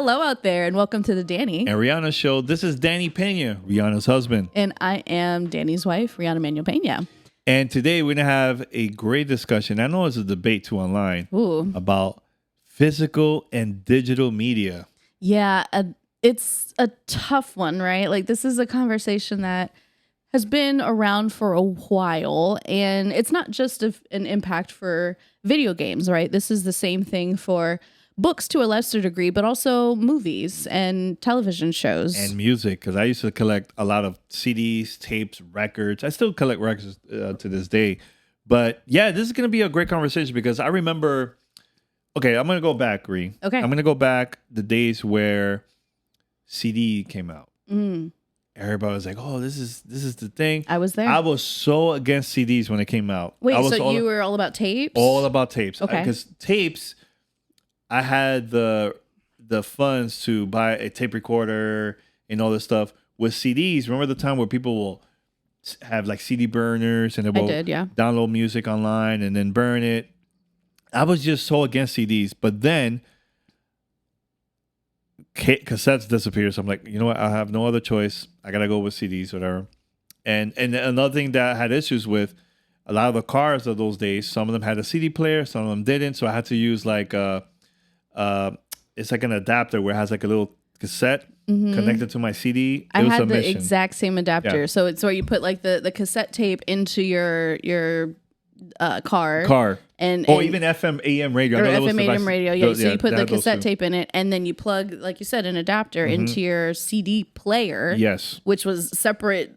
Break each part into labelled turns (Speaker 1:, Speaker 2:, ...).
Speaker 1: Hello out there, and welcome to the Danny
Speaker 2: and Rihanna show. This is Danny Pena, Rihanna's husband.
Speaker 1: And I am Danny's wife, Rihanna Manuel Pena.
Speaker 2: And today we're going to have a great discussion. I know it's a debate too online about physical and digital media.
Speaker 1: Yeah, it's a tough one, right? Like, this is a conversation that has been around for a while, and it's not just an impact for video games, right? This is the same thing for books to a lesser degree, but also movies and television shows.
Speaker 2: And music, because I used to collect a lot of CDs, tapes, records. I still collect records to this day. But yeah, this is going to be a great conversation because I remember, okay, I'm going to go back, Ree.
Speaker 1: Okay.
Speaker 2: I'm going to go back the days where CD came out. Everybody was like, "Oh, this is the thing."
Speaker 1: I was there.
Speaker 2: I was so against CDs when it came out.
Speaker 1: Wait, so you were all about tapes?
Speaker 2: All about tapes.
Speaker 1: Okay.
Speaker 2: Because tapes, I had the funds to buy a tape recorder and all this stuff. With CDs, remember the time where people will have like CD burners and they will download music online and then burn it? I was just so against CDs. But then cassettes disappeared, so I'm like, you know what? I have no other choice. I gotta go with CDs, whatever. And another thing that I had issues with, a lot of the cars of those days, some of them had a CD player, some of them didn't. So I had to use like it's like an adapter where it has like a little cassette connected to my CD.
Speaker 1: I had the exact same adapter. Yeah. So it's where you put like the cassette tape into your car. And
Speaker 2: even FM, AM radio.
Speaker 1: Or FM, AM radio. Yeah. So you put the cassette tape in it, and then you plug, like you said, an adapter into your CD player.
Speaker 2: Yes.
Speaker 1: Which was separate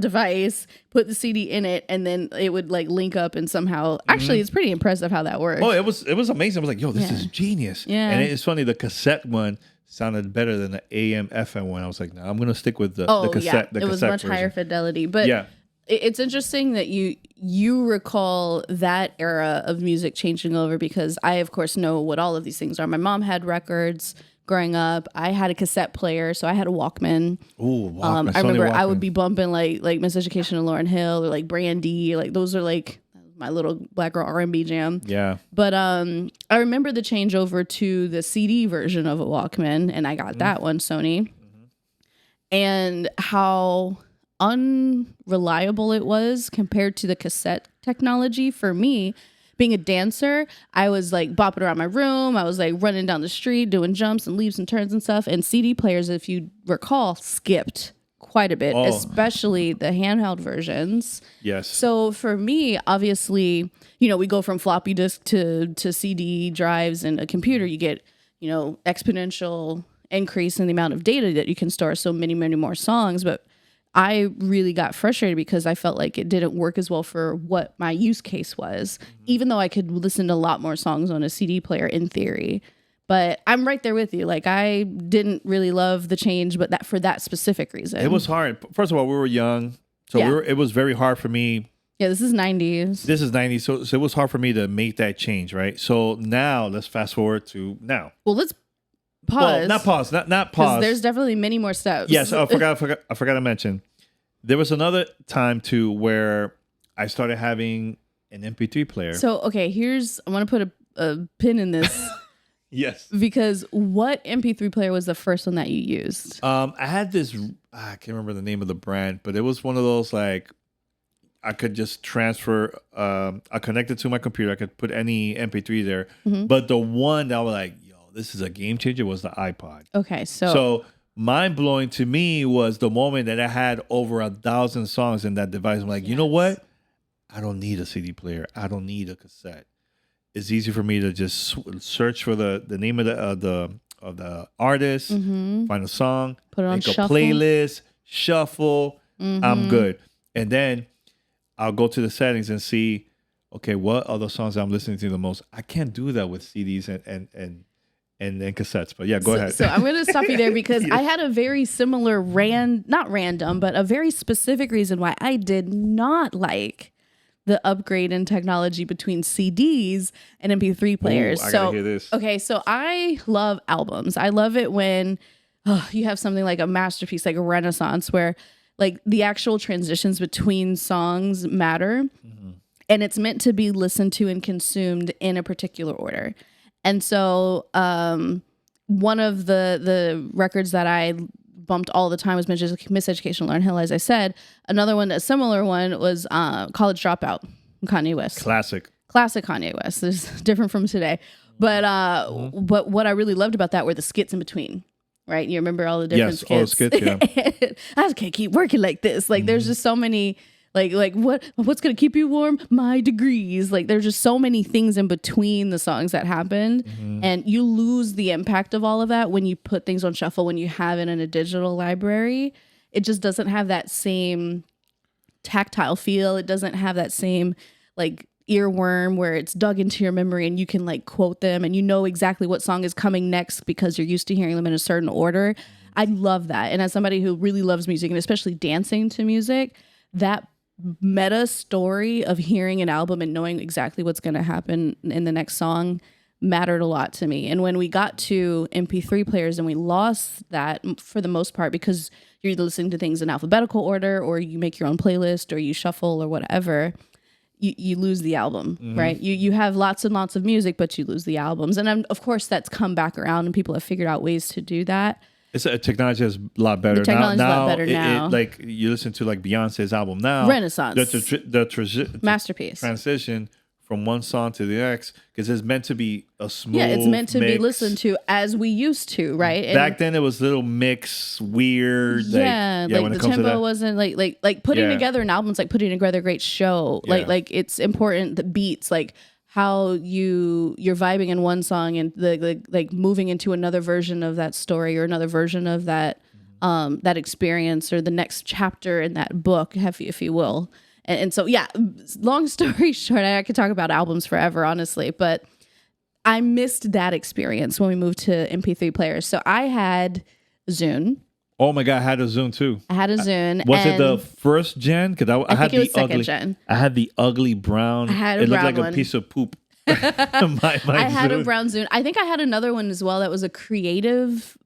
Speaker 1: device, put the CD in it, and then it would like link up and somehow. Actually, it's pretty impressive how that worked.
Speaker 2: Oh, it was amazing. I was like, yo, this is genius.
Speaker 1: Yeah.
Speaker 2: And it's funny, the cassette one sounded better than the AM, FM one. I was like, no, I'm going to stick with the cassette.
Speaker 1: Yeah. It was much higher fidelity. But it's interesting that you recall that era of music changing over, because I, of course, know what all of these things are. My mom had records growing up. I had a cassette player, so I had a Walkman.
Speaker 2: Ooh, Walkman.
Speaker 1: I remember I would be bumping like Miseducation of Lauryn Hill or like Brandy. Like those are like my little black girl R&B jam.
Speaker 2: Yeah.
Speaker 1: But I remember the changeover to the CD version of a Walkman, and I got that one, Sony, and how unreliable it was compared to the cassette technology. For me, being a dancer, I was like bopping around my room. I was like running down the street, doing jumps and leaps and turns and stuff. And CD players, if you recall, skipped quite a bit, especially the handheld versions.
Speaker 2: Yes.
Speaker 1: So for me, obviously, we go from floppy disk to CD drives and a computer. You get, exponential increase in the amount of data that you can store. So many, many more songs. But I really got frustrated because I felt like it didn't work as well for what my use case was, even though I could listen to a lot more songs on a CD player in theory. But I'm right there with you. Like, I didn't really love the change, but for that specific reason.
Speaker 2: It was hard. First of all, we were young, so it was very hard for me.
Speaker 1: Yeah, this is 90s.
Speaker 2: This is 90s, so it was hard for me to make that change, right? So now, let's fast forward to now.
Speaker 1: Well, let's pause.
Speaker 2: Well, not pause.
Speaker 1: There's definitely many more steps.
Speaker 2: Yes, I forgot to mention. There was another time too where I started having an MP3 player.
Speaker 1: So, okay, I want to put a pin in this.
Speaker 2: Yes.
Speaker 1: Because what MP3 player was the first one that you used?
Speaker 2: I had this, I can't remember the name of the brand, but it was one of those like, I could just transfer, I connected to my computer. I could put any MP3 there. But the one that I was like, this is a game changer was the iPod.
Speaker 1: Okay,
Speaker 2: so mind-blowing to me was the moment that I had over 1,000 songs in that device. I'm like, you know what? I don't need a CD player. I don't need a cassette. It's easy for me to just search for the name of the artist, find a song,
Speaker 1: put it on
Speaker 2: make a
Speaker 1: shuffle.
Speaker 2: playlist, shuffle. I'm good. And then I'll go to the settings and see, okay, what are the songs I'm listening to the most? I can't do that with CDs and cassettes. But yeah, go ahead.
Speaker 1: So I'm going to stop you there because I had a very similar not random, but a very specific reason why I did not like the upgrade in technology between CDs and MP3 players.
Speaker 2: Ooh, I gotta hear this.
Speaker 1: Okay, so I love albums. I love it when you have something like a masterpiece, like a Renaissance, where like the actual transitions between songs matter. And it's meant to be listened to and consumed in a particular order. And so one of the records that I bumped all the time was Miseducation, Lauryn Hill, as I said. Another one, a similar one, was College Dropout, Kanye West.
Speaker 2: Classic
Speaker 1: Kanye West. It's different from today. But but what I really loved about that were the skits in between. Right? You remember all the different skits?
Speaker 2: All skits, yeah.
Speaker 1: I can't keep working like this. Like there's just so many like what's gonna keep you warm? My degrees. Like there's just so many things in between the songs that happened. And you lose the impact of all of that when you put things on shuffle, when you have it in a digital library. It just doesn't have that same tactile feel. It doesn't have that same like earworm where it's dug into your memory and you can like quote them and you know exactly what song is coming next because you're used to hearing them in a certain order. I love that. And as somebody who really loves music and especially dancing to music, that meta story of hearing an album and knowing exactly what's going to happen in the next song mattered a lot to me. And when we got to MP3 players and we lost that for the most part because you're either listening to things in alphabetical order or you make your own playlist or you shuffle or whatever, you lose the album, right? You have lots and lots of music, but you lose the albums. And of course, that's come back around and people have figured out ways to do that.
Speaker 2: Technology is a lot better.
Speaker 1: The technology is a lot better now.
Speaker 2: Like you listen to like Beyonce's album now.
Speaker 1: Renaissance.
Speaker 2: The
Speaker 1: masterpiece.
Speaker 2: Transition from one song to the next because it's meant to be a smooth
Speaker 1: it's meant to
Speaker 2: mix.
Speaker 1: be listened to as we used to, right? And
Speaker 2: back then it was little mix, weird.
Speaker 1: Like
Speaker 2: when
Speaker 1: the
Speaker 2: it comes
Speaker 1: tempo
Speaker 2: to that.
Speaker 1: wasn't like putting together an album's like putting together a great show. Like it's important, the beats, like how you're vibing in one song and the like moving into another version of that story or another version of that that experience or the next chapter in that book, if you will. And so, yeah, long story short, I could talk about albums forever, honestly, but I missed that experience when we moved to MP3 players. So I had Zune.
Speaker 2: Oh my God, I had a Zune too.
Speaker 1: I had a Zune.
Speaker 2: Was it the first gen? Because I had
Speaker 1: think it was
Speaker 2: the ugly.
Speaker 1: second gen.
Speaker 2: I had the ugly brown.
Speaker 1: I had a
Speaker 2: it
Speaker 1: brown
Speaker 2: looked like
Speaker 1: one.
Speaker 2: a piece of poop.
Speaker 1: I had
Speaker 2: Zune.
Speaker 1: a brown Zune. I think I had another one as well that was a creative.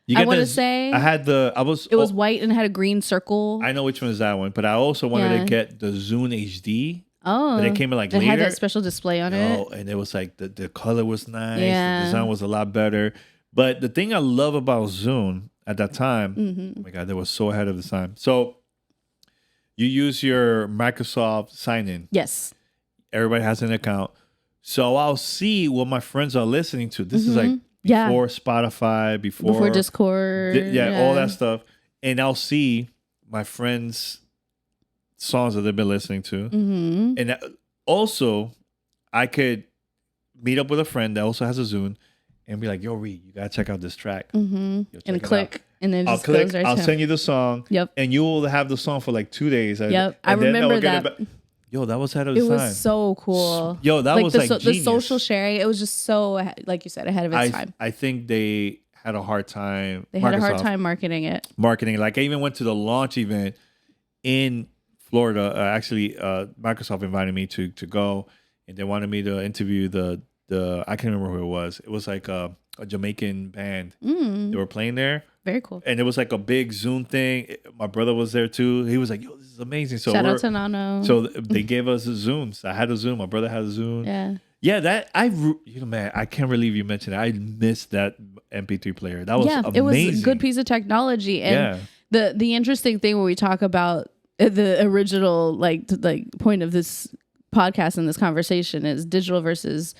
Speaker 2: You
Speaker 1: I
Speaker 2: get
Speaker 1: want to
Speaker 2: this-
Speaker 1: say
Speaker 2: I had the. I was.
Speaker 1: it was white and had a green circle.
Speaker 2: I know which one is that one, but I also wanted to get the Zune HD.
Speaker 1: Oh,
Speaker 2: but it came in like
Speaker 1: it
Speaker 2: later.
Speaker 1: had that special display on it.
Speaker 2: And it was like the color was nice.
Speaker 1: Yeah.
Speaker 2: The design was a lot better. But the thing I love about Zune at that time, oh my God, they were so ahead of the time. So you use your Microsoft sign-in.
Speaker 1: Yes.
Speaker 2: Everybody has an account. So I'll see what my friends are listening to. This is like before Spotify, before
Speaker 1: Discord.
Speaker 2: all that stuff. And I'll see my friends' songs that they've been listening to. And also, I could meet up with a friend that also has a Zune and be like, yo, Reed, you got to check out this track.
Speaker 1: And click. And then
Speaker 2: I'll
Speaker 1: just goes right
Speaker 2: I'll
Speaker 1: to
Speaker 2: send you the song.
Speaker 1: Yep.
Speaker 2: And you will have the song for like 2 days.
Speaker 1: Yep. I
Speaker 2: And then
Speaker 1: remember
Speaker 2: I'll get
Speaker 1: that.
Speaker 2: it back. Yo, that was ahead of its
Speaker 1: It
Speaker 2: time.
Speaker 1: was so cool.
Speaker 2: Yo, that was like
Speaker 1: the
Speaker 2: genius.
Speaker 1: social sharing. It was just so, like you said, ahead of its time.
Speaker 2: I think they had a hard time.
Speaker 1: They had a hard time marketing it.
Speaker 2: Like I even went to the launch event in Florida. Microsoft invited me to go, and they wanted me to interview the I can't remember who it was. It was like a Jamaican band. They were playing there.
Speaker 1: Very cool.
Speaker 2: And it was like a big Zoom thing. My brother was there too. He was like, yo, this is amazing. So
Speaker 1: Shout out to Nano.
Speaker 2: So they gave us a Zooms. I had a Zoom. My brother had a Zoom.
Speaker 1: Yeah.
Speaker 2: Yeah, man, I can't believe you mentioned it. I missed that MP3 player. That was amazing.
Speaker 1: It was a good piece of technology. And the interesting thing when we talk about the original like point of this podcast and this conversation is digital versus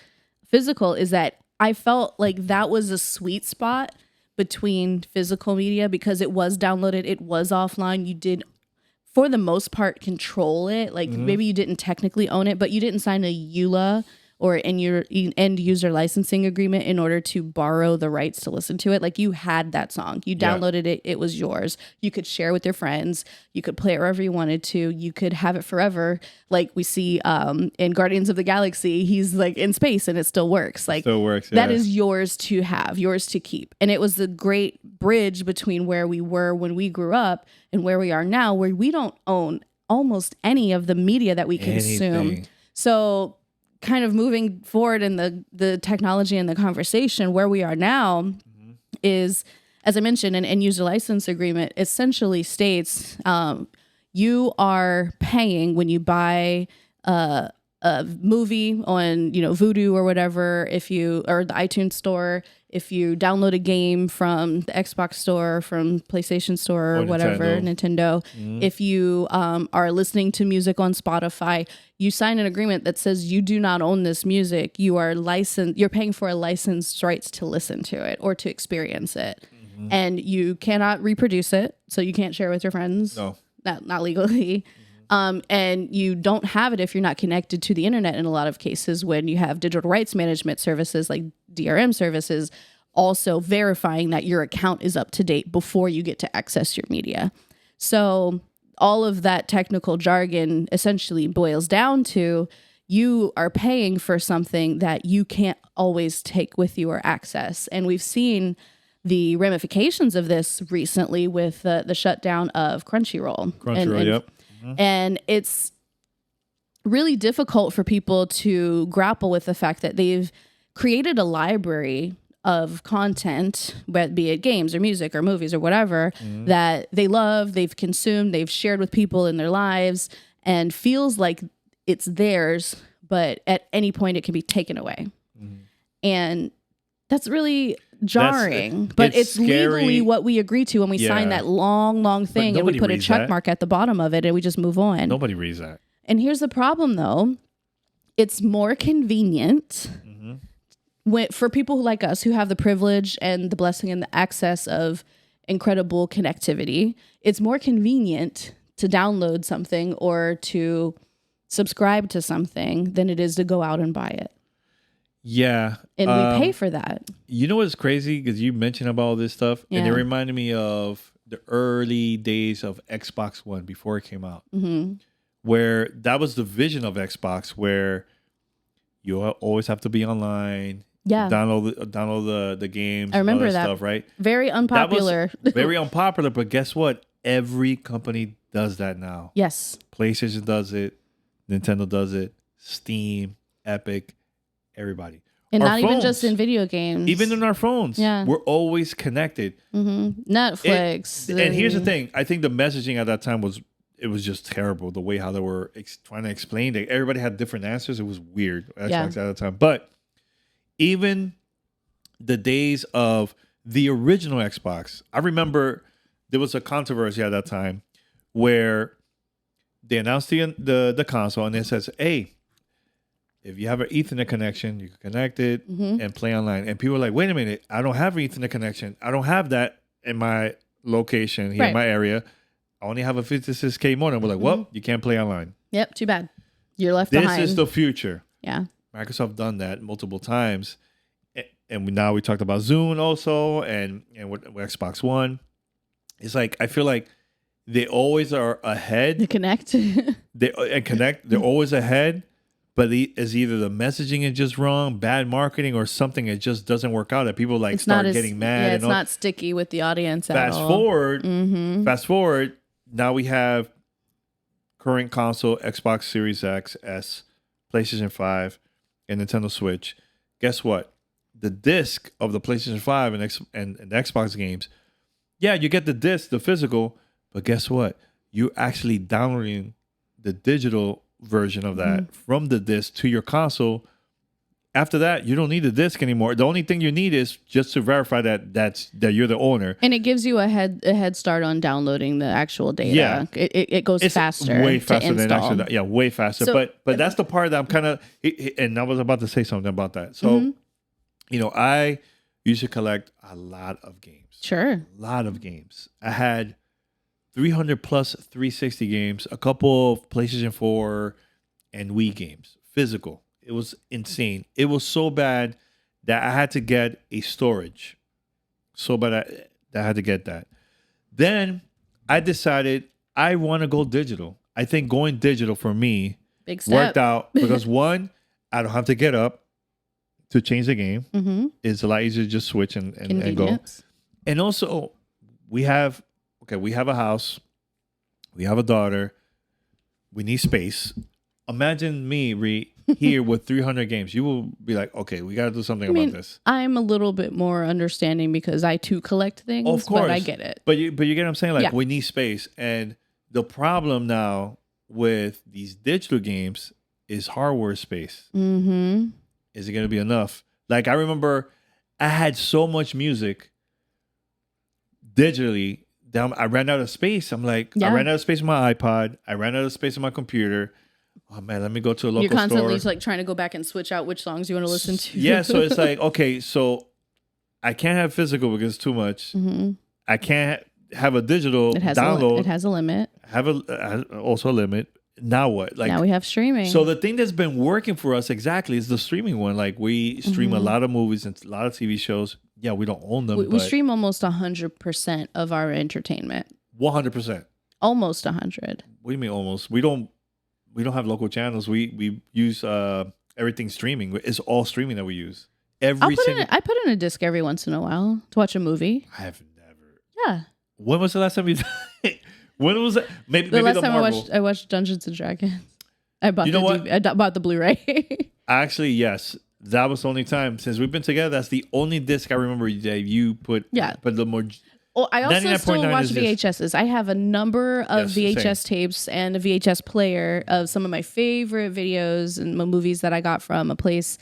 Speaker 1: physical is that I felt like that was a sweet spot between physical media because it was downloaded, it was offline. You did, for the most part, control it. Like maybe you didn't technically own it, but you didn't sign a EULA or in your end user licensing agreement in order to borrow the rights to listen to it. Like you had that song, you downloaded it, it was yours. You could share with your friends. You could play it wherever you wanted to. You could have it forever. Like we see in Guardians of the Galaxy, he's like in space and it still works. Like
Speaker 2: still works.
Speaker 1: That is yours to have, yours to keep. And it was the great bridge between where we were when we grew up and where we are now, where we don't own almost any of the media that we consume. So kind of moving forward in the technology and the conversation, where we are now is, as I mentioned, an end user license agreement essentially states you are paying when you buy a movie on Vudu or whatever, or the iTunes store. if you download a game from the Xbox store, from PlayStation store, or whatever, Nintendo, if you are listening to music on Spotify, you sign an agreement that says you do not own this music. You are licensed. You're paying for a licensed rights to listen to it or to experience it, and you cannot reproduce it, so you can't share with your friends.
Speaker 2: No,
Speaker 1: not legally. And you don't have it if you're not connected to the internet in a lot of cases, when you have digital rights management services like DRM services also verifying that your account is up to date before you get to access your media. So all of that technical jargon essentially boils down to you are paying for something that you can't always take with you or access. And we've seen the ramifications of this recently with the shutdown of Crunchyroll.
Speaker 2: Yep.
Speaker 1: And it's really difficult for people to grapple with the fact that they've created a library of content, be it games or music or movies or whatever, that they love, they've consumed, they've shared with people in their lives, and feels like it's theirs, but at any point it can be taken away. And that's really jarring, but it's legally what we agree to when we sign that long thing, and we put a check mark at the bottom of it, and we just move on.
Speaker 2: Nobody reads that.
Speaker 1: And here's the problem, though. It's more convenient for people like us who have the privilege and the blessing and the access of incredible connectivity. It's more convenient to download something or to subscribe to something than it is to go out and buy it.
Speaker 2: Yeah.
Speaker 1: And we pay for that.
Speaker 2: You know what's crazy? Because you mentioned about all this stuff, and it reminded me of the early days of Xbox One before it came out, where that was the vision of Xbox, where you always have to be online.
Speaker 1: Yeah.
Speaker 2: Download the games.
Speaker 1: I remember
Speaker 2: all
Speaker 1: that
Speaker 2: stuff, right?
Speaker 1: Very unpopular.
Speaker 2: Very unpopular, but guess what? Every company does that now.
Speaker 1: Yes.
Speaker 2: PlayStation does it. Nintendo does it. Steam, Epic, everybody.
Speaker 1: And
Speaker 2: our
Speaker 1: not
Speaker 2: phones,
Speaker 1: even just in video games.
Speaker 2: even in our phones.
Speaker 1: Yeah.
Speaker 2: We're always connected.
Speaker 1: Netflix.
Speaker 2: And here's the thing. I think the messaging at that time was just terrible. The way how they were trying to explain it. Everybody had different answers. It was weird. Xbox at that time. But even the days of the original Xbox, I remember there was a controversy at that time where they announced the console, and it says, hey, if you have an Ethernet connection, you can connect it and play online. And people were like, wait a minute, I don't have an Ethernet connection. I don't have that in my location here in my area. I only have a 56K modem. We're like, well, you can't play online.
Speaker 1: Yep, too bad. You're left behind.
Speaker 2: This is the future.
Speaker 1: Yeah.
Speaker 2: Microsoft done that multiple times. And now we talked about Zoom also and with Xbox One. It's like, I feel like they always are ahead.
Speaker 1: The Connect.
Speaker 2: They're always ahead. But it's either the messaging is just wrong, bad marketing, or something that just doesn't work out. That people start getting mad.
Speaker 1: Yeah, it's not sticky with the audience at all.
Speaker 2: Fast forward. Now we have current console, Xbox Series X, S, PlayStation 5, and Nintendo Switch. Guess what? The disc of the PlayStation 5 and the Xbox games. Yeah, you get the disc, the physical, but guess what? You're actually downloading the digital version of that from the disc to your console. After that, you don't need the disc anymore. The only thing you need is just to verify that you're the owner.
Speaker 1: And it gives you a head start on downloading the actual data. Yeah. It goes faster.
Speaker 2: Way faster than actually. Yeah, way faster. So, but that's the part that I'm kind of, and I was about to say something about that. So, I used to collect a lot of games.
Speaker 1: Sure.
Speaker 2: A lot of games. I had 300 plus 360 games, a couple of PlayStation 4 and Wii games, physical. It was insane. It was so bad that I had to get a storage. So bad that I had to get that. Then I decided I want to go digital. I think going digital for me worked out because one, I don't have to get up to change the game. It's a lot easier to just switch and go. And also, we have a house. We have a daughter. We need space. Imagine me, here with 300 games. You will be like, okay, we got to do something about this.
Speaker 1: I'm a little bit more understanding because I too collect things. Of course. But I get it.
Speaker 2: But you get what I'm saying? Like, we need space. And the problem now with these digital games is hardware space. Is it going to be enough? Like, I remember I had so much music digitally that I ran out of space. I'm like, I ran out of space on my iPod. I ran out of space on my computer. Oh man, let me go to a local
Speaker 1: You're constantly
Speaker 2: store.
Speaker 1: like trying to go back and switch out which songs you want to listen to.
Speaker 2: Yeah, so it's like, okay, so I can't have physical because it's too much.
Speaker 1: Mm-hmm.
Speaker 2: I can't have a digital
Speaker 1: It has
Speaker 2: download.
Speaker 1: It has a limit.
Speaker 2: Also a limit. Now what? Like
Speaker 1: now we have streaming.
Speaker 2: So the thing that's been working for us exactly is the streaming one. Like we stream a lot of movies and a lot of TV shows. Yeah, we don't own them.
Speaker 1: We stream almost 100% of our entertainment.
Speaker 2: 100%.
Speaker 1: Almost 100.
Speaker 2: What do you mean almost? We don't have local channels. We use everything streaming. It's all streaming that we use. I
Speaker 1: put in a disc every once in a while to watch a movie.
Speaker 2: I have never.
Speaker 1: Yeah.
Speaker 2: When was the last time you? When was it? Maybe
Speaker 1: the last
Speaker 2: the
Speaker 1: time
Speaker 2: Marvel.
Speaker 1: I watched Dungeons and Dragons. I bought I bought the Blu-ray.
Speaker 2: Actually, yes. That was the only time since we've been together. That's the only disc I remember that you put.
Speaker 1: Yeah.
Speaker 2: But the more.
Speaker 1: Well, I also still watch
Speaker 2: VHSs.
Speaker 1: VHSs. I have a number of VHS tapes and a VHS player of some of my favorite videos and movies that I got from a place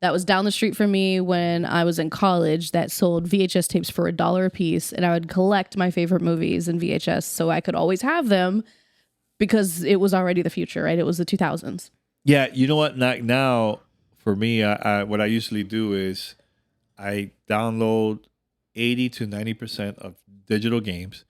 Speaker 1: that was down the street from me when I was in college that sold VHS tapes for $1 a piece. And I would collect my favorite movies in VHS so I could always have them because it was already the future, right? It was the 2000s.
Speaker 2: Yeah, you know what? Now, for me, what I usually do is I download 80 to 90% of digital games.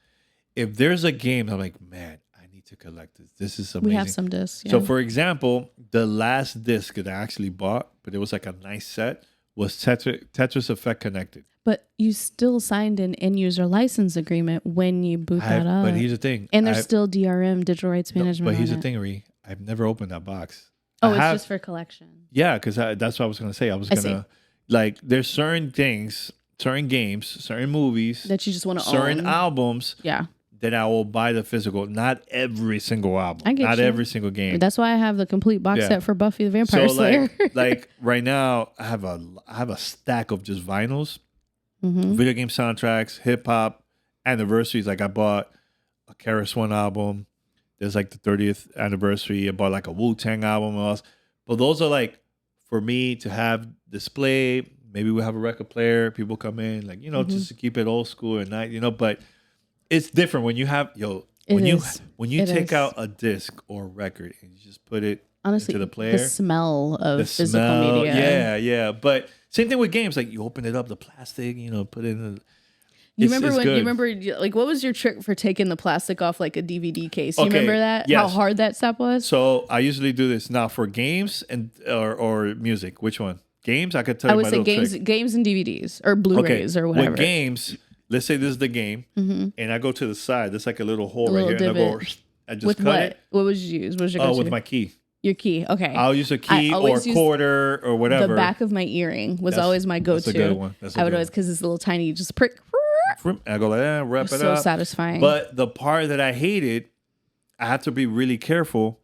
Speaker 2: If there's a game, I'm like, man, I need to collect this. This is amazing.
Speaker 1: We have some discs. Yeah.
Speaker 2: So, for example, the last disc that I actually bought, but it was like a nice set, was Tetris Effect Connected.
Speaker 1: But you still signed an end user license agreement when you boot that up.
Speaker 2: But here's the thing.
Speaker 1: And there's still DRM, digital rights management.
Speaker 2: But here's the thing, Ree. I've never opened that box.
Speaker 1: Oh, it's just for collection.
Speaker 2: Yeah, because that's what I was going to say. I was going to, like, there's certain things, certain games, certain movies
Speaker 1: that you just want to own.
Speaker 2: Certain albums.
Speaker 1: Yeah.
Speaker 2: That I will buy the physical. Not every single album.
Speaker 1: I get
Speaker 2: not
Speaker 1: you.
Speaker 2: every single game.
Speaker 1: That's why I have the complete box set for Buffy the Vampire Slayer.
Speaker 2: like right now, I have a stack of just vinyls, video game soundtracks, hip hop, anniversaries. Like I bought a Keras One album. There's like the 30th anniversary. I bought like a Wu-Tang album and all. But those are like for me to have display. Maybe we have a record player. People come in, like, just to keep it old school at night, But it's different when you have when you take out a disc or a record and you just put it into the player.
Speaker 1: The smell of physical media.
Speaker 2: Yeah. But same thing with games. Like you open it up, the plastic, put it in.
Speaker 1: You remember like what was your trick for taking the plastic off like a DVD case? You remember that?
Speaker 2: Yes.
Speaker 1: How hard that step was?
Speaker 2: So I usually do this now for games and or music. Which one? Games? I could tell you my little trick.
Speaker 1: Games and DVDs or Blu-rays or whatever.
Speaker 2: With games, let's say this is the game, and I go to the side. There's like a little hole right here,
Speaker 1: divot.
Speaker 2: and I just
Speaker 1: with
Speaker 2: cut
Speaker 1: what?
Speaker 2: it.
Speaker 1: What would you use? What was your go-to?
Speaker 2: With my key.
Speaker 1: Your key, okay.
Speaker 2: I'll use a key or a quarter or whatever.
Speaker 1: The back of my earring was always my go-to.
Speaker 2: That's a good one.
Speaker 1: I would always, because it's a little tiny, you just prick.
Speaker 2: I go like that, wrap it up.
Speaker 1: So satisfying.
Speaker 2: But the part that I hated, I have to be really careful,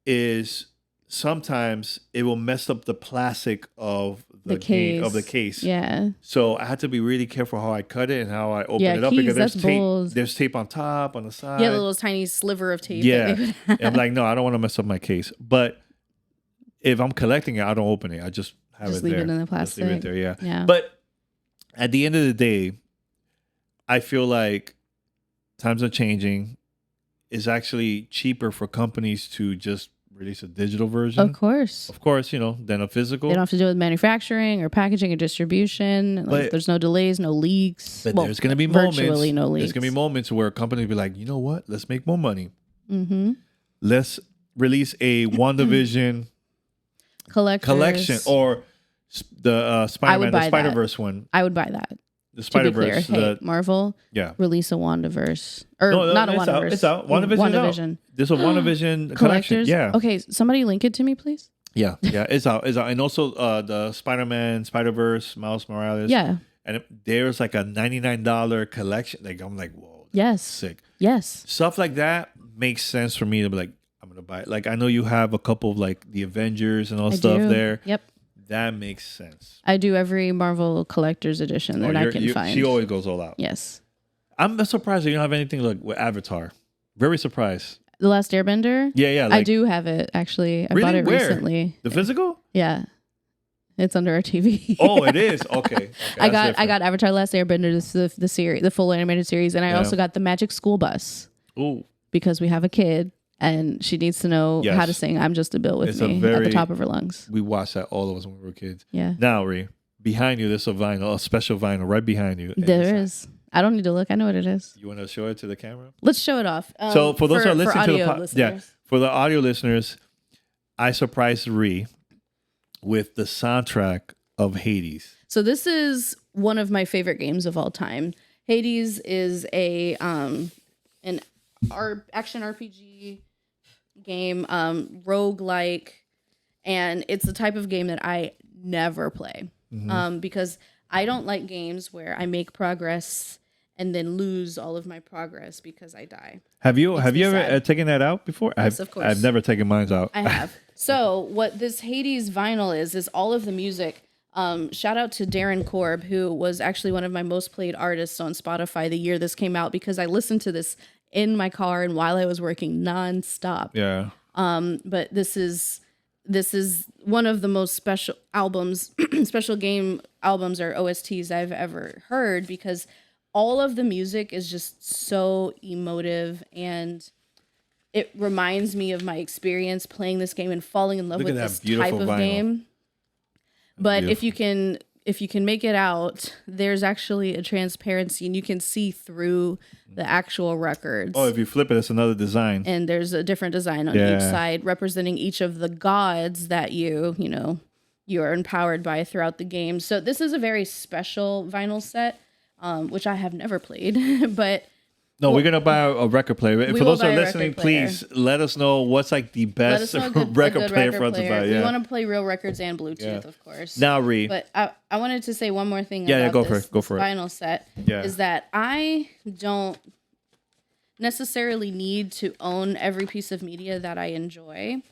Speaker 2: is sometimes it will mess up the plastic of the case.
Speaker 1: Yeah.
Speaker 2: So I had to be really careful how I cut it and how I open it up because there's tape on top, on the side.
Speaker 1: Yeah, a little tiny sliver of tape.
Speaker 2: Yeah. And I'm like, no, I don't want to mess up my case. But if I'm collecting it, I don't open it. I just have it there.
Speaker 1: Just leave it in the plastic.
Speaker 2: Just leave it there,
Speaker 1: yeah.
Speaker 2: But at the end of the day, I feel like times are changing. It's actually cheaper for companies to just release a digital version.
Speaker 1: Of course,
Speaker 2: than a physical.
Speaker 1: They don't have to deal with manufacturing or packaging or distribution. Like, there's no delays, no leaks.
Speaker 2: But there's going to be moments.
Speaker 1: Virtually no leaks.
Speaker 2: There's going to be moments where companies be like, you know what? Let's make more money. Let's release a WandaVision collection or the Spider-Man, the Spider-Verse one.
Speaker 1: I would buy that.
Speaker 2: The Spider-Verse.
Speaker 1: Hey, Marvel, release a WandaVerse. Or not a WandaVerse.
Speaker 2: It's out. WandaVision. There's a WandaVision collection. Yeah.
Speaker 1: Okay, somebody link it to me, please.
Speaker 2: Yeah, it's out. And also the Spider-Man, Spider-Verse, Miles Morales.
Speaker 1: Yeah.
Speaker 2: And there's like a $99 collection. Like, I'm like, whoa.
Speaker 1: Yes.
Speaker 2: Sick.
Speaker 1: Yes.
Speaker 2: Stuff like that makes sense for me to be like, I'm going to buy it. Like, I know you have a couple of like the Avengers and all stuff there.
Speaker 1: Yep.
Speaker 2: That makes sense.
Speaker 1: I do every Marvel collector's edition that I can find.
Speaker 2: She always goes all out.
Speaker 1: Yes.
Speaker 2: I'm surprised that you don't have anything like with Avatar. Very surprised.
Speaker 1: The Last Airbender?
Speaker 2: Yeah.
Speaker 1: I do have it, actually. I bought it recently.
Speaker 2: The physical?
Speaker 1: Yeah. It's under our TV.
Speaker 2: Oh, it is. Okay.
Speaker 1: I got Avatar: Last Airbender, the series, the full animated series, and I also got the Magic School Bus.
Speaker 2: Ooh.
Speaker 1: Because we have a kid and she needs to know how to sing "I'm Just a Bill" with me at the top of her lungs.
Speaker 2: We watched that, all of us, when we were kids.
Speaker 1: Yeah.
Speaker 2: Now, Ree, behind you, there's a special vinyl right behind you.
Speaker 1: There is. I don't need to look. I know what it is.
Speaker 2: You want to show it to the camera?
Speaker 1: Let's show it off.
Speaker 2: So for those who are listening to the
Speaker 1: listeners.
Speaker 2: for the audio listeners, I surprised Ree with the soundtrack of Hades.
Speaker 1: So this is one of my favorite games of all time. Hades is an action RPG game, roguelike, and it's the type of game that I never play because I don't like games where I make progress and then lose all of my progress because I die.
Speaker 2: Have you ever taken that out before?
Speaker 1: Yes, of course.
Speaker 2: I've never taken mine out.
Speaker 1: I have. So what this Hades vinyl is all of the music. Shout out to Darren Korb, who was actually one of my most played artists on Spotify the year this came out, because I listened to this in my car and while I was working nonstop.
Speaker 2: Yeah.
Speaker 1: But this is one of the most special albums, special game albums or OSTs I've ever heard, because all of the music is just so emotive, and it reminds me of my experience playing this game and falling in love with this type of game. But if you can make it out, there's actually a transparency and you can see through the actual records.
Speaker 2: Oh, if you flip it, it's another design.
Speaker 1: And there's a different design on each side representing each of the gods that you are empowered by throughout the game. So this is a very special vinyl set, which I have never played, but
Speaker 2: we're going to buy a record player. For those who are listening, please let us know what's like the best record player for us to buy.
Speaker 1: We want to play real records and Bluetooth, of course.
Speaker 2: Now, Ree.
Speaker 1: But I wanted to say one more thing about
Speaker 2: go
Speaker 1: this
Speaker 2: for it.
Speaker 1: vinyl set, is that I don't necessarily need to own every piece of media that I enjoy,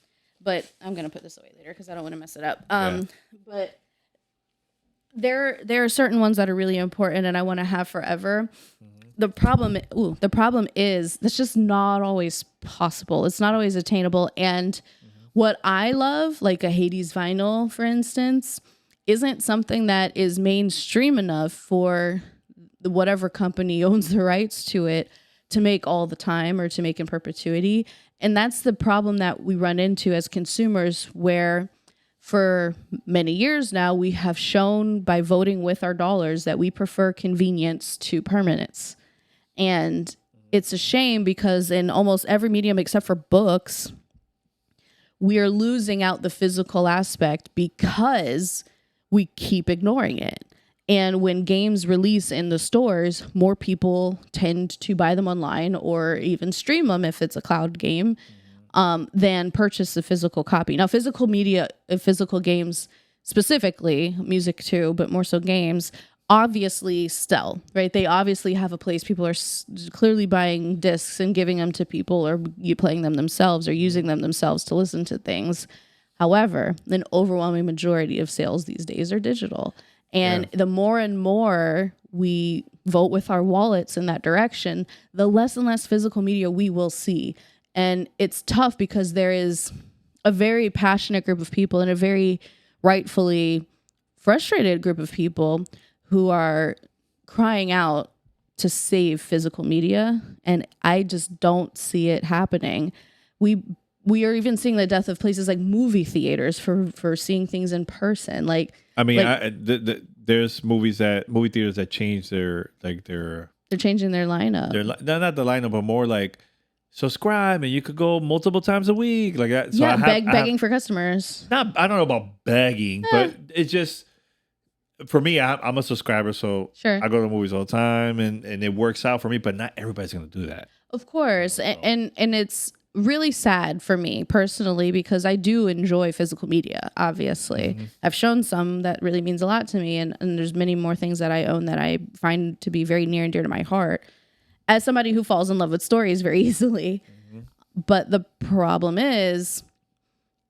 Speaker 1: but I'm going to put this away later because I don't want to mess it up. But there are certain ones that are really important and I want to have forever. The problem is that's just not always possible. It's not always attainable. And what I love, like a Hades vinyl, for instance, isn't something that is mainstream enough for whatever company owns the rights to it to make all the time or to make in perpetuity. And that's the problem that we run into as consumers, where for many years now, we have shown by voting with our dollars that we prefer convenience to permanence. And it's a shame because in almost every medium except for books, we are losing out the physical aspect because we keep ignoring it. And when games release in the stores, more people tend to buy them online or even stream them if it's a cloud game, than purchase a physical copy. Now, physical media, physical games specifically, music too, but more so games, obviously still, right? They obviously have a place. People are clearly buying discs and giving them to people, or you playing them themselves or using them themselves to listen to things. However, an overwhelming majority of sales these days are digital. And the more and more we vote with our wallets in that direction, the less and less physical media we will see. And it's tough because there is a very passionate group of people and a very rightfully frustrated group of people who are crying out to save physical media. And I just don't see it happening. We are even seeing the death of places like movie theaters for seeing things in person.
Speaker 2: There's movie theaters that change they're
Speaker 1: changing their lineup.
Speaker 2: They're not the lineup, but more like subscribe and you could go multiple times a week, like that. So
Speaker 1: begging for customers.
Speaker 2: I don't know about begging, but it's just, for me, I'm a subscriber, so I go to movies all the time, and it works out for me. But not everybody's going to do that,
Speaker 1: of course, and it's really sad for me personally because I do enjoy physical media. Obviously, I've shown some that really means a lot to me, and there's many more things that I own that I find to be very near and dear to my heart. As somebody who falls in love with stories very easily, but the problem is,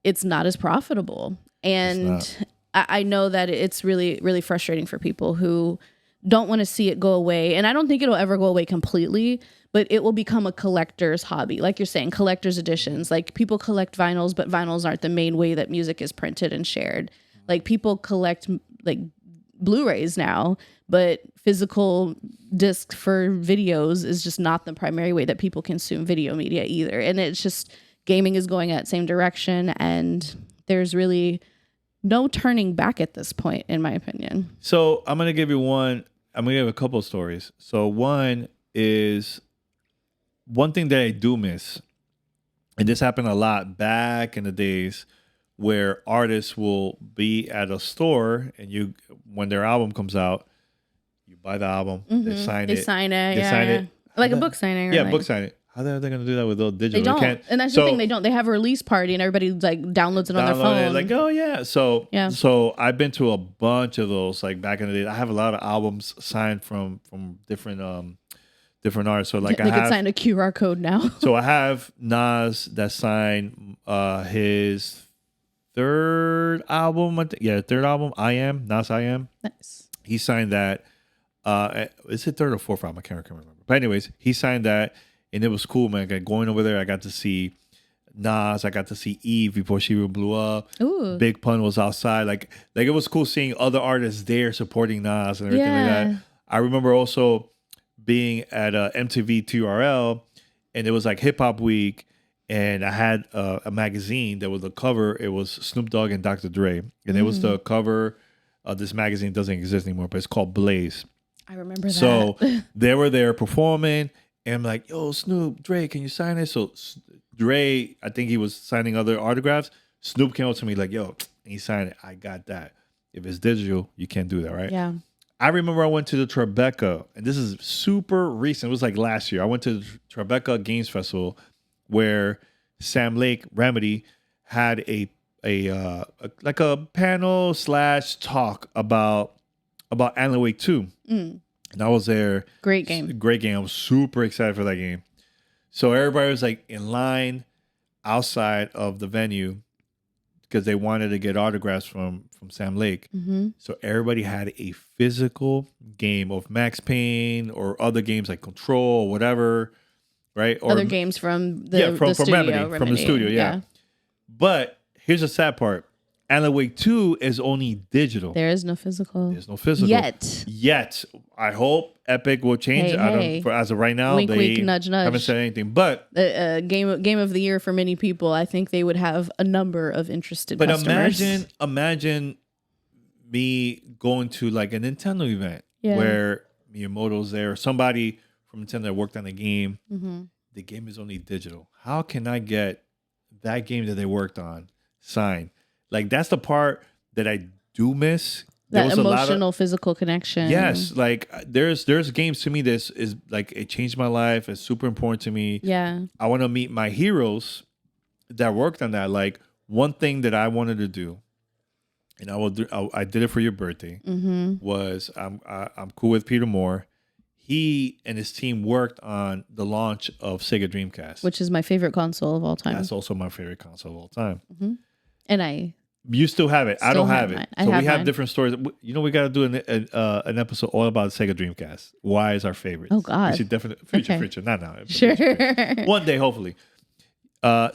Speaker 1: it's not as profitable, and I know that it's really, really frustrating for people who don't want to see it go away. And I don't think it'll ever go away completely, but it will become a collector's hobby. Like you're saying, collector's editions. Like people collect vinyls, but vinyls aren't the main way that music is printed and shared. Like people collect like Blu-rays now, but physical disc for videos is just not the primary way that people consume video media either. And it's just gaming is going that same direction, and there's really no turning back at this point, in my opinion.
Speaker 2: So I'm gonna give you one. I'm gonna give a couple of stories. So one is one thing that I do miss, and this happened a lot back in the days, where artists will be at a store and when their album comes out, you buy the album, they sign it.
Speaker 1: Sign it.
Speaker 2: They sign it.
Speaker 1: Like a book signing.
Speaker 2: Yeah, book signing. How are they going to do that with those digital?
Speaker 1: They don't. And that's the thing. They don't. They have a release party and everybody like downloads it on their phone.
Speaker 2: It, like, oh yeah. So I've been to a bunch of those like back in the day. I have a lot of albums signed from different artists. So like
Speaker 1: they could sign a QR code now.
Speaker 2: So I have Nas that signed his third album. Third album. Nas I Am.
Speaker 1: Nice.
Speaker 2: He signed that. Is it third or fourth album? I can't remember. But anyways, he signed that. And it was cool, man. Like, going over there, I got to see Nas. I got to see Eve before she blew up.
Speaker 1: Ooh.
Speaker 2: Big Pun was outside. Like it was cool seeing other artists there supporting Nas and everything like that. I remember also being at MTV TRL, and it was like Hip Hop Week, and I had a magazine that was the cover. It was Snoop Dogg and Dr. Dre, and it was the cover of this magazine. Doesn't exist anymore, but it's called Blaze.
Speaker 1: I remember that.
Speaker 2: So they were there performing. And I'm like, yo, Snoop, Dre, can you sign it? So Dre, I think he was signing other autographs. Snoop came up to me like, yo, he signed it. I got that. If it's digital, you can't do that, right?
Speaker 1: Yeah.
Speaker 2: I remember I went to the Tribeca, and this is super recent. It was like last year. I went to the Tribeca Games Festival where Sam Lake, Remedy, had a panel / talk about Alan Wake 2. And I was there.
Speaker 1: Great game.
Speaker 2: Great game. I was super excited for that game. So everybody was like in line outside of the venue because they wanted to get autographs from Sam Lake. Mm-hmm. So everybody had a physical game of Max Payne or other games like Control or whatever, right? Or
Speaker 1: other games from the studio.
Speaker 2: From the studio, yeah. But here's the sad part. Alan Wake 2 is only digital.
Speaker 1: There is no physical.
Speaker 2: There's no physical. Yet. I hope Epic will change. As of right now,
Speaker 1: wink,
Speaker 2: they
Speaker 1: wink, nudge, nudge.
Speaker 2: haven't said anything. But
Speaker 1: game of the year for many people, I think they would have a number of interested customers.
Speaker 2: But imagine me going to like a Nintendo event where Miyamoto's there, or somebody from Nintendo that worked on the game. Mm-hmm. The game is only digital. How can I get that game that they worked on signed? Like, that's the part that I do miss.
Speaker 1: That emotional, physical connection.
Speaker 2: Yes. Like, there's games to me that is like, it changed my life. It's super important to me.
Speaker 1: Yeah. I
Speaker 2: want to meet my heroes that worked on that. Like, one thing that I wanted to do, and I did it for your birthday, was I'm cool with Peter Moore. He and his team worked on the launch of Sega Dreamcast.
Speaker 1: Which is my favorite console of all time.
Speaker 2: That's also my favorite console of all time.
Speaker 1: Mm-hmm. And
Speaker 2: you still have it. I don't have it. So we have different stories. You know, we got to do an episode all about Sega Dreamcast. Why is our favorite?
Speaker 1: Oh God.
Speaker 2: We should definitely future. Not now.
Speaker 1: Sure.
Speaker 2: One day, hopefully.
Speaker 1: My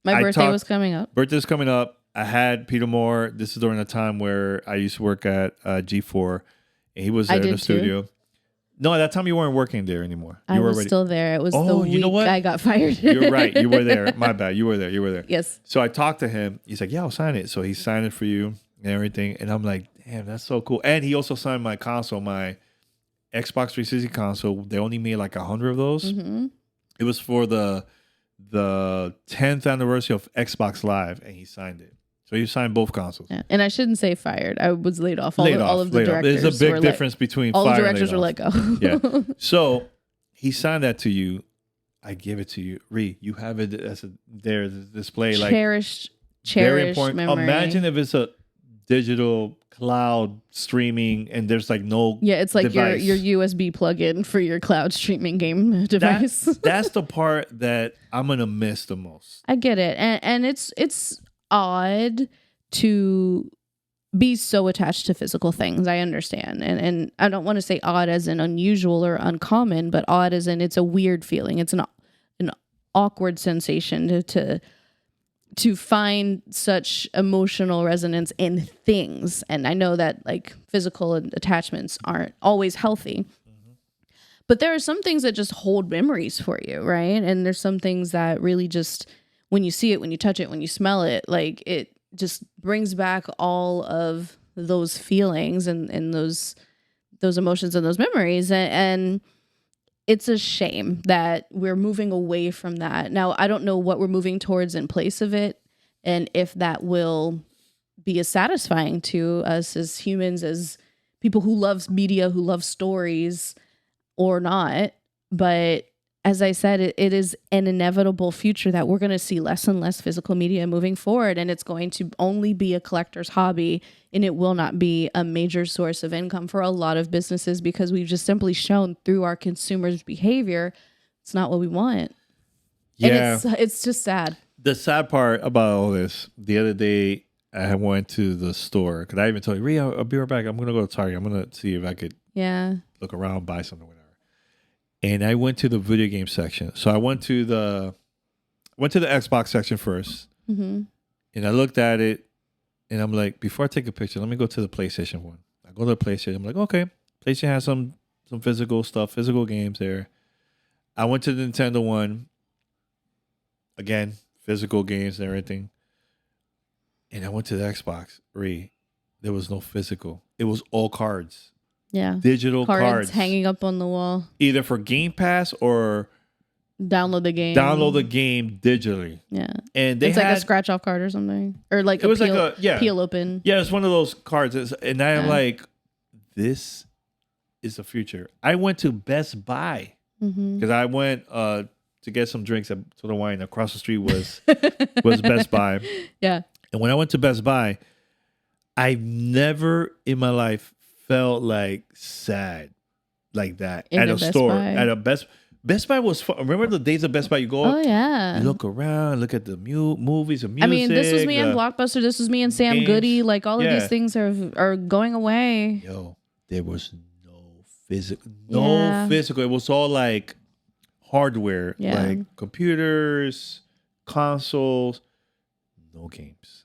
Speaker 1: birthday was coming up.
Speaker 2: Birthday's coming up. I had Peter Moore. This is during a time where I used to work at G4, and he was there in the studio. Too. No, at that time you weren't working there anymore.
Speaker 1: I was still there. It was the week I got fired.
Speaker 2: You're right. You were there. My bad. You were there.
Speaker 1: Yes.
Speaker 2: So I talked to him. He's like, yeah, I'll sign it. So he signed it for you and everything. And I'm like, damn, that's so cool. And he also signed my console, my Xbox 360 console. They only made like 100 of those. Mm-hmm. It was for the 10th anniversary of Xbox Live, and he signed it. So you signed both consoles.
Speaker 1: Yeah. And I shouldn't say fired. I was laid off. All of the directors.
Speaker 2: There's a big difference between
Speaker 1: all
Speaker 2: fire
Speaker 1: the directors
Speaker 2: and
Speaker 1: were let go.
Speaker 2: Yeah. So he signed that to you. I give it to you. You have it as a display.
Speaker 1: Cherished
Speaker 2: very important
Speaker 1: memory.
Speaker 2: Imagine if it's a digital cloud streaming and there's like no
Speaker 1: it's like
Speaker 2: device.
Speaker 1: your USB plug-in for your cloud streaming game device.
Speaker 2: That's the part that I'm gonna miss the most.
Speaker 1: I get it. And it's odd to be so attached to physical things. I understand. And I don't want to say odd as in unusual or uncommon, but odd as in it's a weird feeling. It's an awkward sensation to to find such emotional resonance in things. And I know that like physical attachments aren't always healthy, but there are some things that just hold memories for you, right? And there's some things that really just, when you see it, when you touch it, when you smell it, like it just brings back all of those feelings and those emotions and those memories. And it's a shame that we're moving away from that. Now, I don't know what we're moving towards in place of it, and if that will be as satisfying to us as humans, as people who love media, who love stories, or not. But as I said, it is an inevitable future that we're going to see less and less physical media moving forward, and it's going to only be a collector's hobby, and it will not be a major source of income for a lot of businesses, because we've just simply shown through our consumers' behavior it's not what we want.
Speaker 2: Yeah.
Speaker 1: And it's just sad.
Speaker 2: The sad part about all this, the other day I went to the store, because I even told you, Rhea, I'll be right back. I'm going to go to Target. I'm going to see if I could look around, buy something, whatever. And I went to the video game section. So I went to the Xbox section first.
Speaker 1: Mm-hmm.
Speaker 2: And I looked at it, and I'm like, before I take a picture, let me go to the PlayStation one. I go to the PlayStation. I'm like, okay, PlayStation has some physical stuff, physical games there. I went to the Nintendo one. Again, physical games and everything. And I went to the Xbox. There was no physical. It was all cards.
Speaker 1: Yeah.
Speaker 2: Digital cards
Speaker 1: hanging up on the wall.
Speaker 2: Either for Game Pass or
Speaker 1: download the game.
Speaker 2: Download the game digitally.
Speaker 1: Yeah.
Speaker 2: And
Speaker 1: it's like a scratch off card or something. Or like peel open.
Speaker 2: Yeah, it's one of those cards. And I'm like, this is the future. I went to Best Buy because I went to get some drinks at Total Wine. Across the street was Best Buy.
Speaker 1: Yeah.
Speaker 2: And when I went to Best Buy, I've never in my life felt like sad like that at a store. At a Best Buy was fun. Remember the days of Best Buy? You go, you look around, look at the movies and music.
Speaker 1: I mean, this was me and Blockbuster. This was me and Sam games. Goody. Like all of these things are going away.
Speaker 2: Yo, there was no physical. It was all like hardware, like computers, consoles, no games.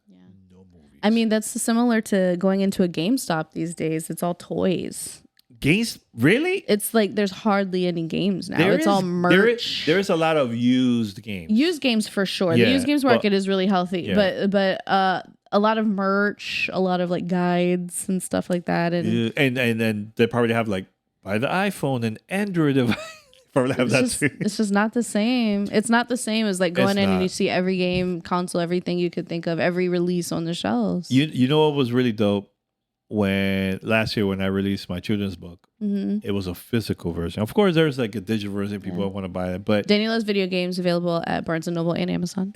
Speaker 1: I mean, that's similar to going into a GameStop these days. It's all toys.
Speaker 2: Games? Really?
Speaker 1: It's like there's hardly any games now. It's all merch.
Speaker 2: There is a lot of used games.
Speaker 1: Used games for sure. The used games market is really healthy. Yeah. But a lot of merch, a lot of like guides and stuff like that. And
Speaker 2: then they probably have like buy the iPhone and Android device.
Speaker 1: It's just not the same. It's not the same as like going in and you see every game, console, everything you could think of, every release on the shelves.
Speaker 2: You know what was really dope? Last year when I released my children's book, it was a physical version. Of course, there's like a digital version. People want to buy it, but
Speaker 1: Daniela's video games available at Barnes & Noble and Amazon.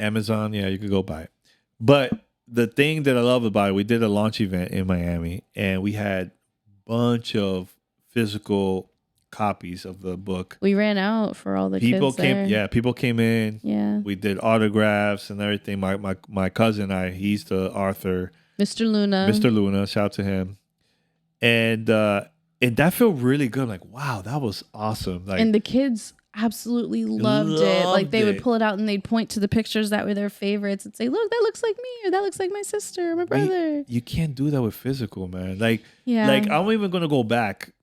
Speaker 2: Yeah, you could go buy it. But the thing that I love about it, we did a launch event in Miami, and we had a bunch of physical copies of the book.
Speaker 1: We ran out for all the kids there.
Speaker 2: Yeah, people came in.
Speaker 1: Yeah,
Speaker 2: we did autographs and everything. My cousin, he's the author,
Speaker 1: Mr. Luna. Shout
Speaker 2: out to him. And that felt really good. Like, wow, that was awesome. Like,
Speaker 1: and the kids absolutely loved it. Like they would pull it out and they'd point to the pictures that were their favorites and say, "Look, that looks like me," or "That looks like my sister or my brother."
Speaker 2: You can't do that with physical, man. Like I'm even gonna go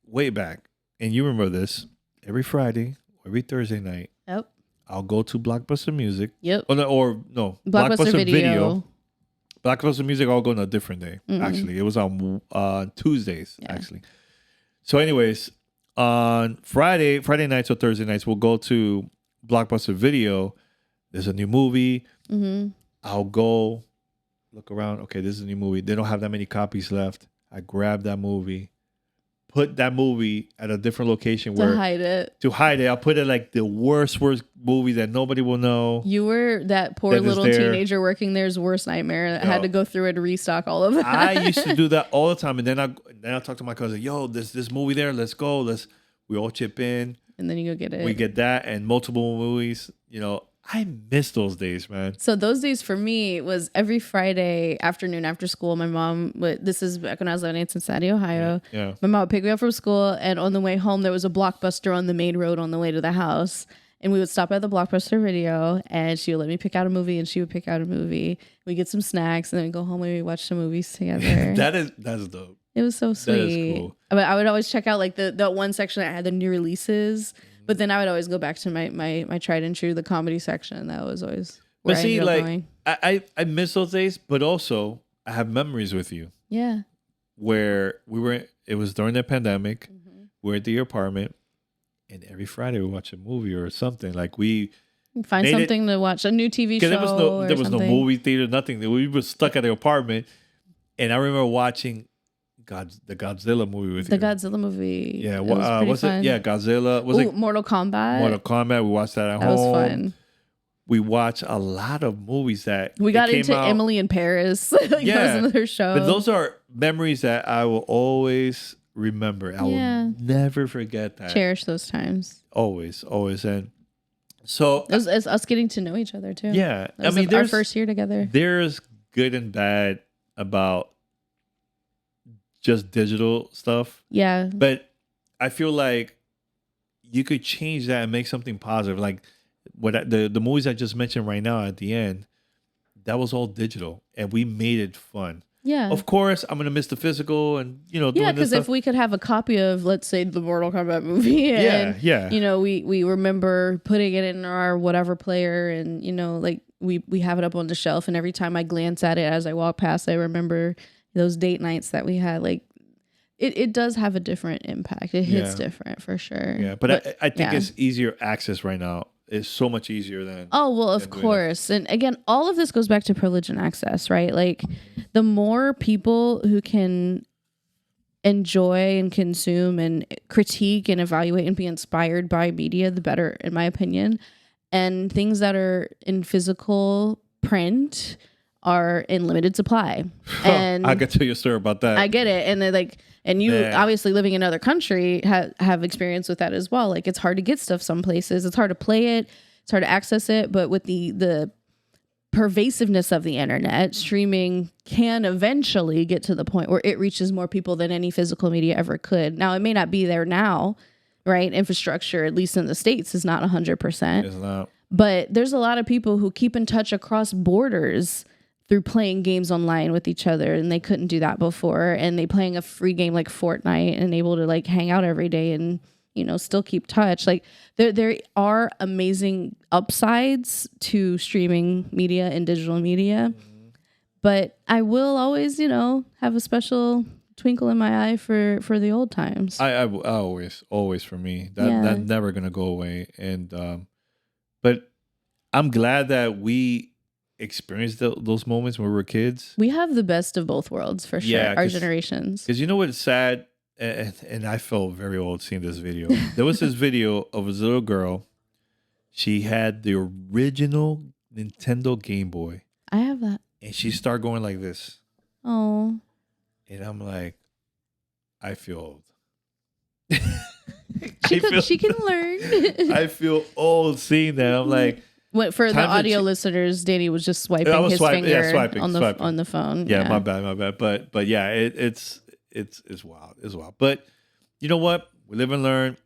Speaker 2: way back. And you remember this, every Friday, every Thursday night, I'll go to Blockbuster Music.
Speaker 1: Yep.
Speaker 2: No, Blockbuster Video. Blockbuster Music, I'll go on a different day, actually. It was on Tuesdays, actually. So anyways, on Friday nights or Thursday nights, we'll go to Blockbuster Video. There's a new movie. I'll go look around. Okay, this is a new movie. They don't have that many copies left. I grab that movie. Put that movie at a different location
Speaker 1: to hide it.
Speaker 2: I'll put it like the worst movie that nobody will know.
Speaker 1: You were that poor little teenager working there's worst nightmare that had to go through it to restock all of it.
Speaker 2: I used to do that all the time, and then I talk to my cousin. Yo, there's this movie there. Let's go. We all chip in,
Speaker 1: and then you go get it.
Speaker 2: We get that and multiple movies. I miss those days, man.
Speaker 1: So those days for me was every Friday afternoon after school. My mom this is back when I was living in Cincinnati, Ohio.
Speaker 2: Yeah.
Speaker 1: My mom would pick me up from school, and on the way home, there was a Blockbuster on the main road on the way to the house. And we would stop at the Blockbuster Video, and she would let me pick out a movie, and she would pick out a movie. We get some snacks, and then we go home and we watch the movies together.
Speaker 2: That's dope.
Speaker 1: It was so sweet.
Speaker 2: That is cool.
Speaker 1: But I would always check out like the one section that had the new releases, but then I would always go back to my tried and true, the comedy section. That was always where
Speaker 2: But
Speaker 1: I
Speaker 2: see,
Speaker 1: ended up
Speaker 2: like
Speaker 1: going.
Speaker 2: I miss those days, but also I have memories with you
Speaker 1: Yeah.
Speaker 2: where it was during the pandemic. We're at your apartment, and every Friday we watch a movie or something. Like we
Speaker 1: Find
Speaker 2: made
Speaker 1: something to watch, a new TV show.
Speaker 2: there was no
Speaker 1: something.
Speaker 2: movie theater, nothing. We were stuck at the apartment, and I remember watching the Godzilla movie with
Speaker 1: The
Speaker 2: you.
Speaker 1: Godzilla movie.
Speaker 2: Yeah,
Speaker 1: It was pretty
Speaker 2: was
Speaker 1: fun.
Speaker 2: it? Yeah, Godzilla. Was it
Speaker 1: Mortal Kombat.
Speaker 2: Mortal Kombat? We watched that at
Speaker 1: That
Speaker 2: home.
Speaker 1: was fun.
Speaker 2: We watched a lot of movies that
Speaker 1: We got
Speaker 2: came
Speaker 1: into
Speaker 2: out.
Speaker 1: Emily in Paris. That was another show.
Speaker 2: But those are memories that I will always remember. I will never forget that.
Speaker 1: Cherish those times.
Speaker 2: Always. And so
Speaker 1: It was us getting to know each other too.
Speaker 2: yeah,
Speaker 1: That was our first year together.
Speaker 2: There's good and bad about just digital stuff.
Speaker 1: Yeah.
Speaker 2: But I feel like you could change that and make something positive. Like the movies I just mentioned right now at the end, that was all digital, and we made it fun.
Speaker 1: Yeah.
Speaker 2: Of course, I'm gonna miss the physical, and
Speaker 1: Yeah,
Speaker 2: doing this
Speaker 1: because
Speaker 2: stuff.
Speaker 1: if we could have a copy of, let's say, the Mortal Kombat movie, and we remember putting it in our whatever player, and like we have it up on the shelf, and every time I glance at it as I walk past, I remember those date nights that we had. Like it does have a different impact. It hits different for sure.
Speaker 2: Yeah, but I think it's easier access right now. It's so much easier than.
Speaker 1: Oh, well, of course. And again, all of this goes back to privilege and access, right? Like the more people who can enjoy and consume and critique and evaluate and be inspired by media, the better, in my opinion. And things that are in physical print are in limited supply. And
Speaker 2: I could tell you a story about that.
Speaker 1: I get it. And they're like, and you obviously living in another country have experience with that as well. Like it's hard to get stuff some places. It's hard to play it. It's hard to access it. But with the pervasiveness of the internet, streaming can eventually get to the point where it reaches more people than any physical media ever could. Now, it may not be there now, right? Infrastructure, at least in the States, is not 100%.
Speaker 2: It's not.
Speaker 1: But there's a lot of people who keep in touch across borders through playing games online with each other, and they couldn't do that before. And they playing a free game like Fortnite and able to like hang out every day and still keep touch. Like there are amazing upsides to streaming media and digital media, but I will always have a special twinkle in my eye for the old times.
Speaker 2: I always for me that's never gonna go away. And but I'm glad that we experienced those moments when we were kids.
Speaker 1: We have the best of both worlds for sure. Our generations.
Speaker 2: Because you know what's sad, and I felt very old seeing this video. There was this video of this little girl. She had the original Nintendo Game Boy.
Speaker 1: I have that.
Speaker 2: And she started going like this.
Speaker 1: Oh.
Speaker 2: And I'm like, I feel old.
Speaker 1: She can learn.
Speaker 2: I feel old seeing that. I'm like,
Speaker 1: for the audio listeners, Danny was just swiping his finger on the phone.
Speaker 2: Yeah, my bad. But yeah, it's wild. It's wild. But you know what? We live and learn.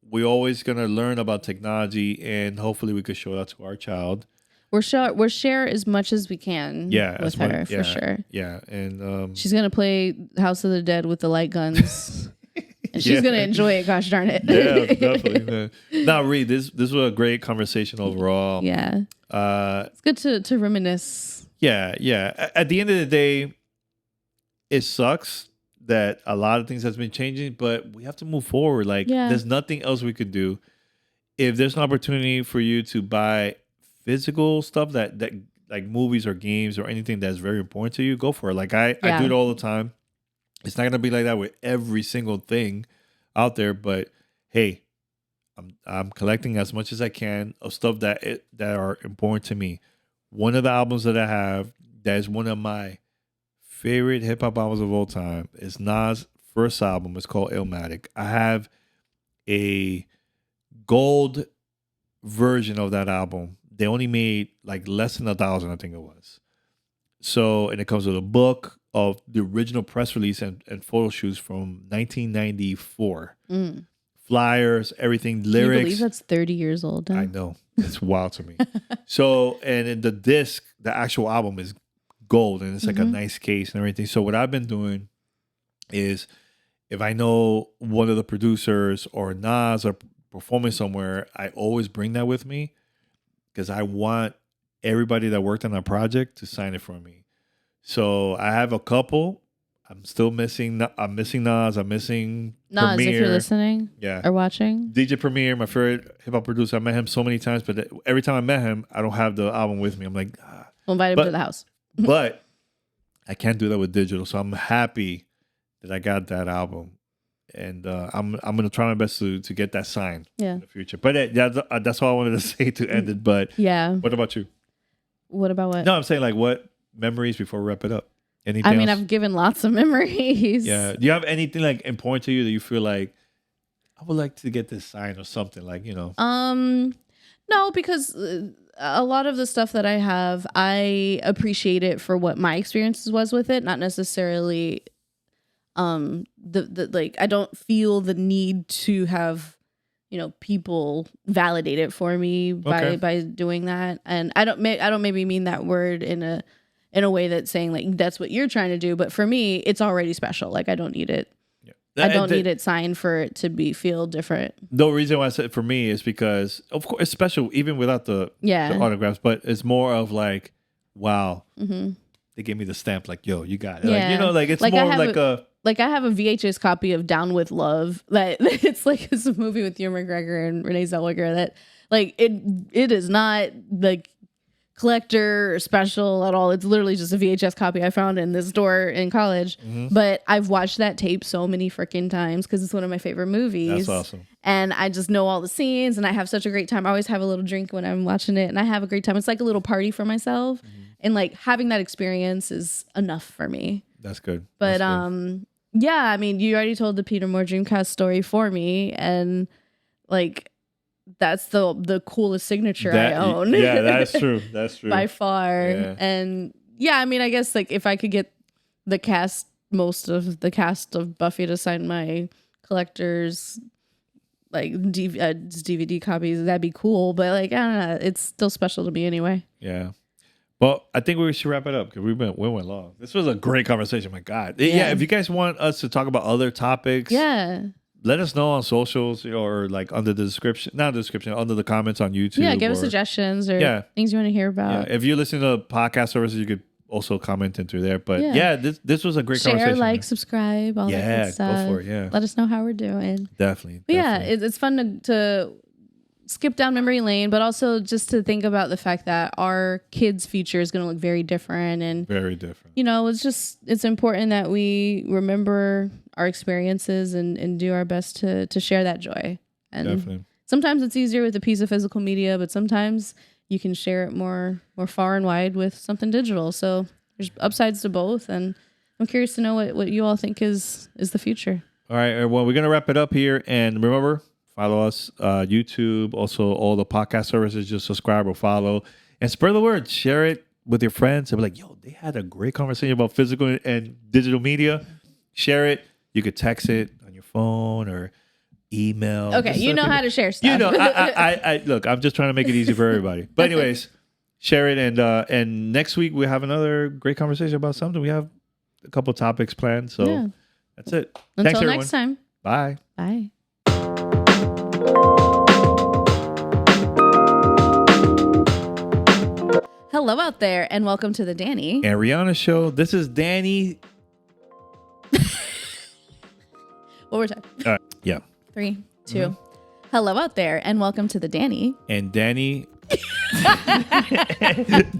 Speaker 2: We're always gonna learn about technology, and hopefully we could show that to our child.
Speaker 1: We'll share as much as we can. With her for sure.
Speaker 2: Yeah, and
Speaker 1: she's gonna play House of the Dead with the light guns. And she's gonna enjoy it. Gosh darn it!
Speaker 2: Yeah, definitely. Now, Reed, this was a great conversation overall.
Speaker 1: Yeah, it's good to reminisce.
Speaker 2: Yeah. At the end of the day, it sucks that a lot of things has been changing, but we have to move forward. Like, there's nothing else we could do. If there's an opportunity for you to buy physical stuff that like movies or games or anything that's very important to you, go for it. Like I do it all the time. It's not gonna be like that with every single thing out there, but hey, I'm collecting as much as I can of stuff that are important to me. One of the albums that I have that is one of my favorite hip hop albums of all time is Nas' first album. It's called Illmatic. I have a gold version of that album. They only made like less than 1,000, I think it was. So, and it comes with a book of the original press release and photo shoots from 1994. flyers, everything,
Speaker 1: Can
Speaker 2: lyrics.
Speaker 1: you believe that's 30 years old now?
Speaker 2: I know. It's wild to me. So, and in the disc, the actual album is gold and it's like a nice case and everything. So what I've been doing is if I know one of the producers or Nas are performing somewhere, I always bring that with me because I want everybody that worked on a project to sign it for me. So I have a couple. I'm still missing. I'm missing Nas. I'm missing
Speaker 1: Nas,
Speaker 2: Premier.
Speaker 1: if you're listening
Speaker 2: Yeah.
Speaker 1: or watching.
Speaker 2: DJ Premier, my favorite hip hop producer. I met him so many times, but every time I met him, I don't have the album with me. I'm like,
Speaker 1: We'll invite him to the house.
Speaker 2: but I can't do that with digital. So I'm happy that I got that album, and I'm gonna try my best to get that signed in the future. But that's all I wanted to say to end it. But
Speaker 1: yeah,
Speaker 2: what about you?
Speaker 1: What about what?
Speaker 2: No, I'm saying like what memories before we wrap it up. Anything?
Speaker 1: I mean,
Speaker 2: else?
Speaker 1: I've given lots of memories.
Speaker 2: Yeah. Do you have anything like important to you that you feel like I would like to get this signed or something like, you know?
Speaker 1: No, because a lot of the stuff that I have, I appreciate it for what my experiences was with it, not necessarily the like I don't feel the need to have, you know, people validate it for me by doing that. And I don't maybe mean that word in a way that's saying like that's what you're trying to do, but for me it's already special. Like I don't need it. I don't need it signed for it to feel different. The
Speaker 2: reason why I said for me is because, of course, it's special even without the autographs, but it's more of like, wow, they gave me the stamp, like, yo, you got it.
Speaker 1: Yeah.
Speaker 2: Like, you know, like it's like more like
Speaker 1: I have a VHS copy of Down with Love that it's like it's a movie with Ewan McGregor and Renee Zellweger that like it is not like collector or special at all. It's literally just a VHS copy I found in this store in college. But I've watched that tape so many freaking times because it's one of my favorite movies.
Speaker 2: That's awesome.
Speaker 1: And I just know all the scenes and I have such a great time. I always have a little drink when I'm watching it and I have a great time. It's like a little party for myself. And like having that experience is enough for me.
Speaker 2: That's good.
Speaker 1: But
Speaker 2: That's good.
Speaker 1: Yeah, I mean, you already told the Peter Moore Dreamcast story for me and like that's the coolest signature I own.
Speaker 2: Yeah, that's true. That's true.
Speaker 1: By far. Yeah. And yeah, I mean, I guess like if I could get most of the cast of Buffy to sign my collector's like DVD copies, that'd be cool. But like, I don't know, it's still special to me anyway.
Speaker 2: Yeah. Well, I think we should wrap it up because we went long. This was a great conversation. My God. Yeah. If you guys want us to talk about other topics.
Speaker 1: Yeah.
Speaker 2: Let us know on socials or like under the description, not the description, under the comments on YouTube.
Speaker 1: Yeah, give us suggestions or things you want to hear about.
Speaker 2: Yeah, if you listen to podcast services, you could also comment into there. But this was a great conversation.
Speaker 1: Share, like, subscribe, all that good stuff.
Speaker 2: Go for it, yeah.
Speaker 1: Let us know how we're doing.
Speaker 2: Definitely.
Speaker 1: But yeah, it's fun to skip down memory lane, but also just to think about the fact that our kids' future is going to look very different. And
Speaker 2: very different.
Speaker 1: You know, it's important that we remember our experiences and do our best to share that joy. And
Speaker 2: definitely. Sometimes
Speaker 1: it's easier with a piece of physical media, but sometimes you can share it more far and wide with something digital. So there's upsides to both, and I'm curious to know what you all think is the future.
Speaker 2: All right, well, we're gonna wrap it up here, and remember, follow us YouTube, also all the podcast services. Just subscribe or follow, and spread the word. Share it with your friends. And be like, yo, they had a great conversation about physical and digital media. Share it. You could text it on your phone or email.
Speaker 1: Okay, you know how to share stuff.
Speaker 2: You know, I look, I'm just trying to make it easy for everybody. But anyways, share it, and next week we have another great conversation about something. We have a couple topics planned, so that's it.
Speaker 1: Until next time.
Speaker 2: Bye.
Speaker 1: Bye. Hello out there, and welcome to the Danny
Speaker 2: and Rihanna show. This is Danny.
Speaker 1: One more time.
Speaker 2: All right. Yeah.
Speaker 1: 3, 2. Hello out there, and welcome to the Danny.
Speaker 2: And Danny.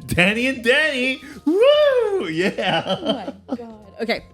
Speaker 2: Danny and Danny. Woo! Yeah.
Speaker 1: Oh my God. Okay.